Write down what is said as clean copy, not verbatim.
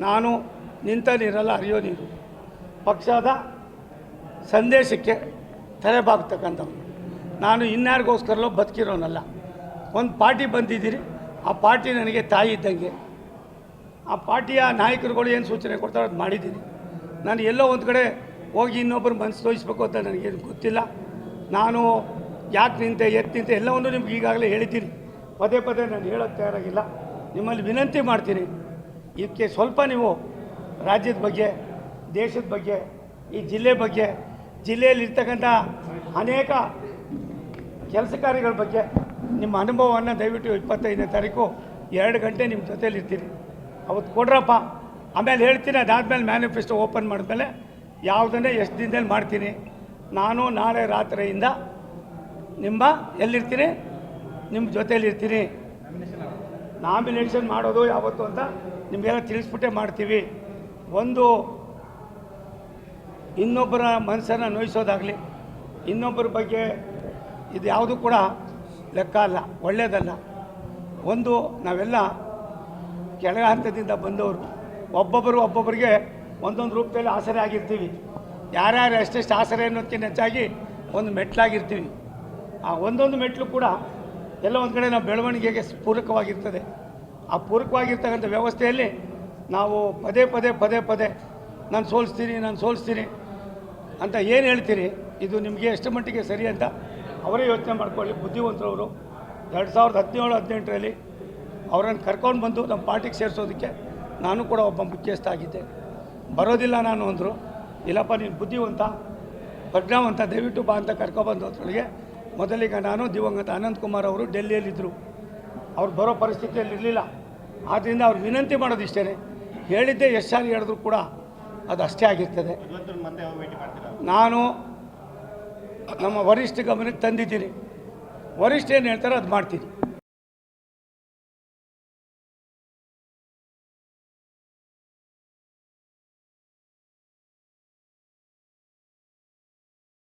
ನಾನು ನಿಂತ ನೀರಲ್ಲ ಹರಿಯೋ ನೀರು. ಪಕ್ಷದ ಸಂದೇಶಕ್ಕೆ ತಲೆಬಾಗ್ತಕ್ಕಂಥವ್ನು. ನಾನು ಇನ್ಯಾರಿಗೋಸ್ಕರಲೋ ಬದುಕಿರೋನಲ್ಲ. ಒಂದು ಪಾರ್ಟಿ ಬಂದಿದ್ದೀರಿ, ಆ ಪಾರ್ಟಿ ನನಗೆ ತಾಯಿ ಇದ್ದಂಗೆ. ಆ ಪಾರ್ಟಿಯ ನಾಯಕರುಗಳು ಏನು ಸೂಚನೆ ಕೊಡ್ತಾರೋ ಅದು ಮಾಡಿದ್ದೀನಿ. ನಾನು ಎಲ್ಲೋ ಒಂದು ಕಡೆ ಹೋಗಿ ಇನ್ನೊಬ್ಬರು ಮನಸ್ಸು ತೋರಿಸ್ಬೇಕು ಅಂತ ನನಗೇನು ಗೊತ್ತಿಲ್ಲ. ನಾನು ಯಾಕೆ ನಿಂತೆ ನಿಂತೆ ಎಲ್ಲವನ್ನೂ ನಿಮ್ಗೆ ಈಗಾಗಲೇ ಹೇಳಿದ್ದೀನಿ. ಪದೇ ಪದೇ ನಾನು ಹೇಳೋಕ್ಕೆ ತಯಾರಾಗಿಲ್ಲ. ನಿಮ್ಮಲ್ಲಿ ವಿನಂತಿ ಮಾಡ್ತೀನಿ, ಇದಕ್ಕೆ ಸ್ವಲ್ಪ ನೀವು ರಾಜ್ಯದ ಬಗ್ಗೆ, ದೇಶದ ಬಗ್ಗೆ, ಈ ಜಿಲ್ಲೆ ಬಗ್ಗೆ, ಜಿಲ್ಲೆಯಲ್ಲಿರ್ತಕ್ಕಂಥ ಅನೇಕ ಕೆಲಸ ಕಾರ್ಯಗಳ ಬಗ್ಗೆ ನಿಮ್ಮ ಅನುಭವವನ್ನು ದಯವಿಟ್ಟು 25ನೇ ತಾರೀಕು 2 ಗಂಟೆ ನಿಮ್ಮ ಜೊತೆಯಲ್ಲಿರ್ತೀನಿ. ಅವತ್ತು ಕೊಡ್ರಪ್ಪ, ಆಮೇಲೆ ಹೇಳ್ತೀನಿ. ಅದಾದಮೇಲೆ ಮ್ಯಾನಿಫೆಸ್ಟೋ ಓಪನ್ ಮಾಡಿದ್ಮೇಲೆ ಯಾವುದನ್ನೇ ಎಷ್ಟು ದಿನದಲ್ಲಿ ಮಾಡ್ತೀನಿ. ನಾನು ನಾಳೆ ರಾತ್ರಿಯಿಂದ ಎಲ್ಲಿರ್ತೀನಿ, ನಿಮ್ಮ ಜೊತೆಯಲ್ಲಿರ್ತೀನಿ. ನಾಮಿನೇಷನ್ ಮಾಡೋದು ಯಾವತ್ತು ಅಂತ ನಿಮಗೆಲ್ಲ ತಿಳಿಸ್ಬಿಟ್ಟೆ ಮಾಡ್ತೀವಿ. ಒಂದು ಇನ್ನೊಬ್ಬರ ಮನಸ್ಸನ್ನು ನೋಯಿಸೋದಾಗಲಿ, ಇನ್ನೊಬ್ಬರ ಬಗ್ಗೆ ಇದು ಯಾವುದೂ ಕೂಡ ಲೆಕ್ಕ ಅಲ್ಲ, ಒಳ್ಳೆಯದಲ್ಲ. ಒಂದು ನಾವೆಲ್ಲ ಕೆಳ ಹಂತದಿಂದ ಬಂದವರು, ಒಬ್ಬೊಬ್ಬರಿಗೆ ಒಂದೊಂದು ರೂಪದಲ್ಲಿ ಆಸರೆ ಆಗಿರ್ತೀವಿ. ಯಾರ್ಯಾರು ಎಷ್ಟೆಷ್ಟು ಆಸರೆ ಅನ್ನೋದಕ್ಕಿಂತ ಹೆಚ್ಚಾಗಿ ಒಂದು ಮೆಟ್ಲಾಗಿರ್ತೀವಿ. ಆ ಒಂದೊಂದು ಮೆಟ್ಲು ಕೂಡ ಎಲ್ಲ ಒಂದು ಕಡೆ ನಾವು ಬೆಳವಣಿಗೆಗೆ ಪೂರಕವಾಗಿರ್ತದೆ. ಆ ಪೂರಕವಾಗಿರ್ತಕ್ಕಂಥ ವ್ಯವಸ್ಥೆಯಲ್ಲಿ ನಾವು ಪದೇ ಪದೇ ನಾನು ಸೋಲಿಸ್ತೀನಿ ಅಂತ ಏನು ಹೇಳ್ತೀರಿ, ಇದು ನಿಮಗೆ ಎಷ್ಟು ಮಟ್ಟಿಗೆ ಸರಿ ಅಂತ ಅವರೇ ಯೋಚನೆ ಮಾಡ್ಕೊಳ್ಳಿ. ಬುದ್ಧಿವಂತರವರು 2017-18ರಲ್ಲಿ ಅವರನ್ನು ಕರ್ಕೊಂಡು ಬಂದು ನಮ್ಮ ಪಾರ್ಟಿಗೆ ಸೇರಿಸೋದಕ್ಕೆ ನಾನು ಕೂಡ ಒಬ್ಬ ಮುಖ್ಯಸ್ಥ ಆಗಿದ್ದೆ. ಬರೋದಿಲ್ಲ ನಾನು ಅಂದರು. ಇಲ್ಲಪ್ಪ ನೀನು ಬುದ್ಧಿವಂತ, ಪ್ರಜ್ಞಾವಂತ, ದಯವಿಟ್ಟು ಬಾ ಅಂತ ಕರ್ಕೊಬಂದು ಅದ್ರೊಳಗೆ ಮೊದಲಿಗೆ ನಾನು ದಿವಂಗತ ಅನಂತಕುಮಾರ್ ಅವರು ಡೆಲ್ಲಿಯಲ್ಲಿದ್ದರು. ಅವ್ರು ಬರೋ ಪರಿಸ್ಥಿತಿಯಲ್ಲಿ ಇರಲಿಲ್ಲ. ಆದ್ದರಿಂದ ಅವ್ರು ವಿನಂತಿ ಮಾಡೋದಿಷ್ಟೇ, ಹೇಳಿದ್ದೆ ಎಷ್ಟು ಸಾರಿ ಹೇಳಿದ್ರು ಕೂಡ ಅದು ಅಷ್ಟೇ ಆಗಿರ್ತದೆ. ನಾನು ನಮ್ಮ ವರಿಷ್ಠ ಗಮನಕ್ಕೆ ತಂದಿದ್ದೀನಿ. ವರಿಷ್ಠ ಏನು ಹೇಳ್ತಾರೋ ಅದು ಮಾಡ್ತೀನಿ.